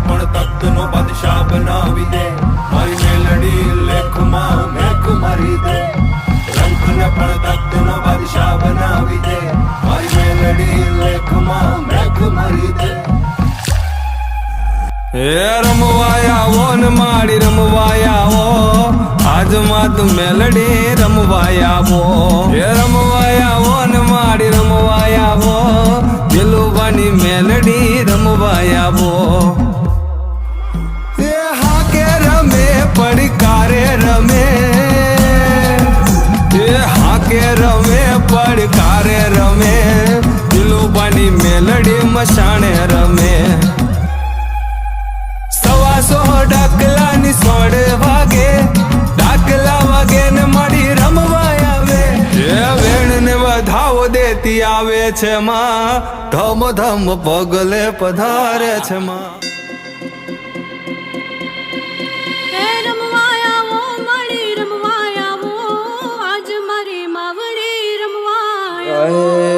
પણ તખ્તનો બાદશાહ બનાવી દે મારી મેલડી લેખમાં મેઘ મારી દે રંગને પણ તખ્તનો બાદશાહ બનાવી દે મારી મેલડી લેખમાં મેઘ મારી દે હે રમવાયાવો ને માડી રમવાયાવો આજમાં તું મેલડી રમવાયાવો હે રમવાયાવો ને માડી રમવાયાવો દિલુબાની મેલડી રમવાયાવો પડકારે રમે હાકે રમે પડકારે રમે દિલુબાની મેલડી મસાણે રમે સવાસો ડાકલાની સોડ વાગે ડાકલા વાગે ને મળી રમવા આવે વેણ ને વધાવો દેતી આવે છે માં ધમ ધમ પગલે પધારે છે માં Hey.